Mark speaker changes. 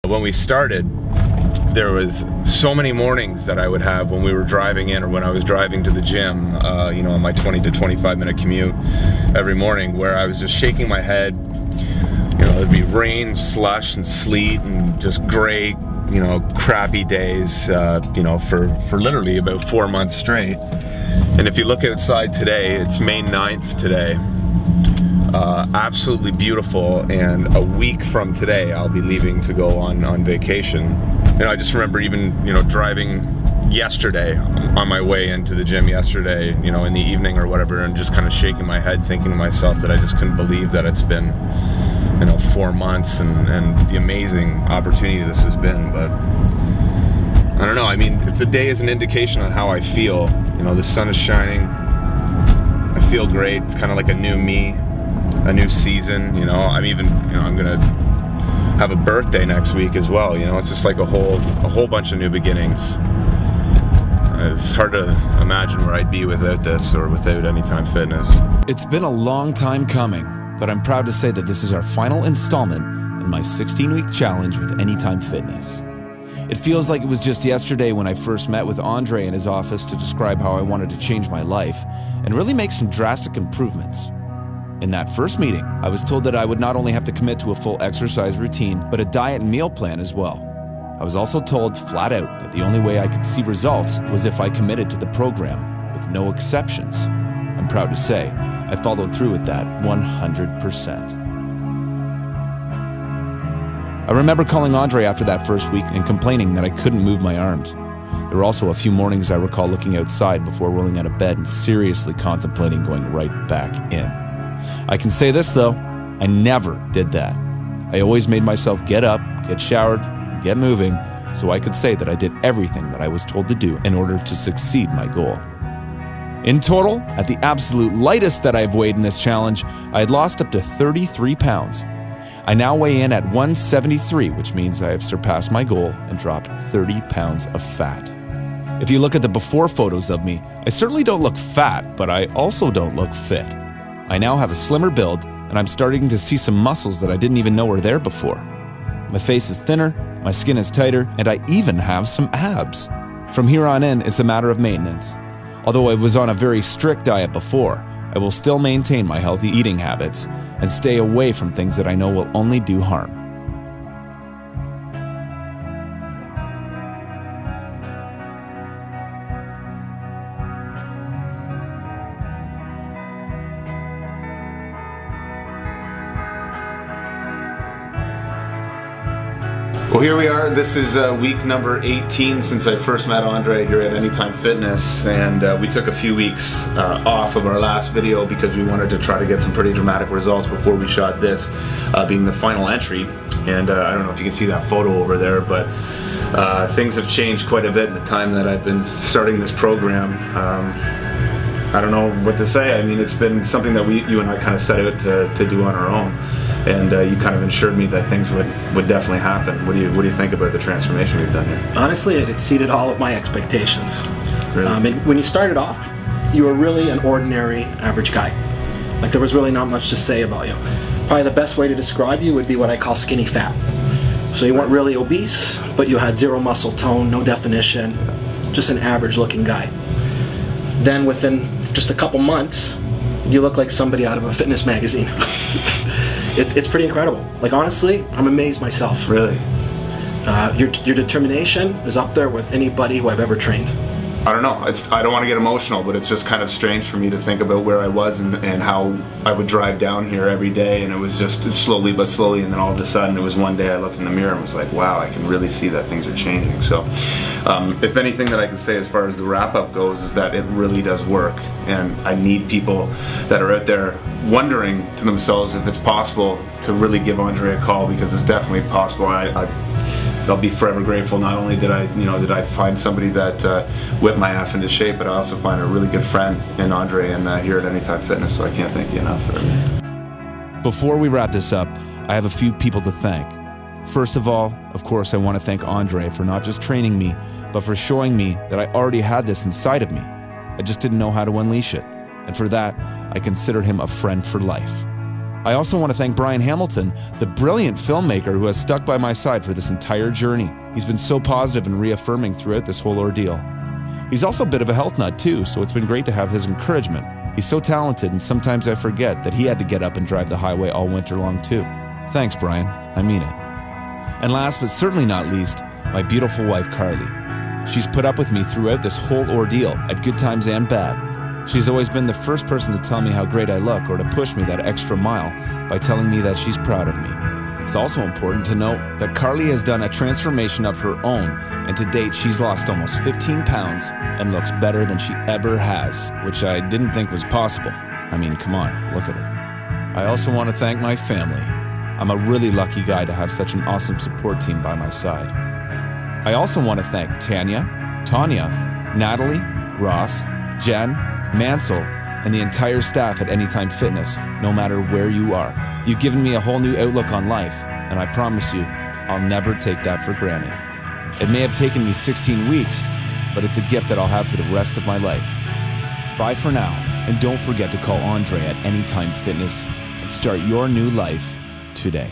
Speaker 1: When we started, there was so many mornings that I would have when we were driving in or when I was driving to the gym, you know, on my 20 to 25 minute commute every morning, where I was just shaking my head. You know, there'd be rain, slush, and sleet, and just gray, you know, crappy days, you know, for literally about 4 months straight. And if you look outside today, it's May 9th today. Absolutely beautiful, and a week from today I'll be leaving to go on vacation. You know, I just remember even, you know, driving yesterday on my way into the gym yesterday, you know, in the evening or whatever, and just kind of shaking my head thinking to myself that I just couldn't believe that it's been, you know, 4 months and the amazing opportunity this has been. But I don't know, I mean, if the day is an indication on how I feel, you know, the sun is shining, I feel great, it's kind of like a new me, a new season, you know. I'm even, you know, I'm gonna have a birthday next week as well, you know. It's just like a whole bunch of new beginnings. It's hard to imagine where I'd be without this or without Anytime Fitness.
Speaker 2: It's been a long time coming, but I'm proud to say that this is our final installment in my 16-week challenge with Anytime Fitness. It feels like it was just yesterday when I first met with Andre in his office to describe how I wanted to change my life and really make some drastic improvements. In that first meeting, I was told that I would not only have to commit to a full exercise routine, but a diet and meal plan as well. I was also told flat out that the only way I could see results was if I committed to the program, with no exceptions. I'm proud to say I followed through with that 100%. I remember calling Andre after that first week and complaining that I couldn't move my arms. There were also a few mornings I recall looking outside before rolling out of bed and seriously contemplating going right back in. I can say this though, I never did that. I always made myself get up, get showered, and get moving, so I could say that I did everything that I was told to do in order to succeed my goal. In total, at the absolute lightest that I've weighed in this challenge, I had lost up to 33 pounds. I now weigh in at 173, which means I have surpassed my goal and dropped 30 pounds of fat. If you look at the before photos of me, I certainly don't look fat, but I also don't look fit. I now have a slimmer build, and I'm starting to see some muscles that I didn't even know were there before. My face is thinner, my skin is tighter, and I even have some abs. From here on in, it's a matter of maintenance. Although I was on a very strict diet before, I will still maintain my healthy eating habits and stay away from things that I know will only do harm.
Speaker 1: Well, here we are. This is week number 18 since I first met Andre here at Anytime Fitness, and we took a few weeks off of our last video because we wanted to try to get some pretty dramatic results before we shot this, being the final entry. And I don't know if you can see that photo over there, but things have changed quite a bit in the time that I've been starting this program. I don't know what to say. I mean, it's been something that you and I kind of set out to do on our own, and you kind of assured me that things would definitely happen. What do you think about the transformation we've done here?
Speaker 3: Honestly, it exceeded all of my expectations.
Speaker 1: Really?
Speaker 3: When you started off, you were really an ordinary, average guy. Like, there was really not much to say about you. Probably the best way to describe you would be what I call skinny fat. So you weren't really obese, but you had zero muscle tone, no definition, just an average looking guy. Then within just a couple months, you look like somebody out of a fitness magazine. It's pretty incredible. Like, honestly, I'm amazed myself.
Speaker 1: Really?
Speaker 3: Your determination is up there with anybody who I've ever trained.
Speaker 1: I don't know. I don't want to get emotional, but it's just kind of strange for me to think about where I was and how I would drive down here every day, and it was just slowly but slowly, and then all of a sudden it was one day I looked in the mirror and was like, wow, I can really see that things are changing. So if anything that I can say as far as the wrap-up goes is that it really does work, and I need people that are out there wondering to themselves if it's possible to really give Andre a call, because it's definitely possible. I'll be forever grateful. Not only did I find somebody that whipped my ass into shape, but I also find a really good friend in Andre and here at Anytime Fitness, so I can't thank you enough for everything.
Speaker 2: Before we wrap this up, I have a few people to thank. First of all, of course, I want to thank Andre for not just training me, but for showing me that I already had this inside of me. I just didn't know how to unleash it. And for that, I consider him a friend for life. I also want to thank Brian Hamilton, the brilliant filmmaker who has stuck by my side for this entire journey. He's been so positive and reaffirming throughout this whole ordeal. He's also a bit of a health nut too, so it's been great to have his encouragement. He's so talented, and sometimes I forget that he had to get up and drive the highway all winter long too. Thanks, Brian. I mean it. And last but certainly not least, my beautiful wife, Carly. She's put up with me throughout this whole ordeal, at good times and bad. She's always been the first person to tell me how great I look or to push me that extra mile by telling me that she's proud of me. It's also important to note that Carly has done a transformation of her own, and to date she's lost almost 15 pounds and looks better than she ever has, which I didn't think was possible. I mean, come on, look at her. I also want to thank my family. I'm a really lucky guy to have such an awesome support team by my side. I also want to thank Tanya, Natalie, Ross, Jen, Mansell, and the entire staff at Anytime Fitness, no matter where you are. You've given me a whole new outlook on life, and I promise you, I'll never take that for granted. It may have taken me 16 weeks, but it's a gift that I'll have for the rest of my life. Bye for now, and don't forget to call Andre at Anytime Fitness and start your new life today.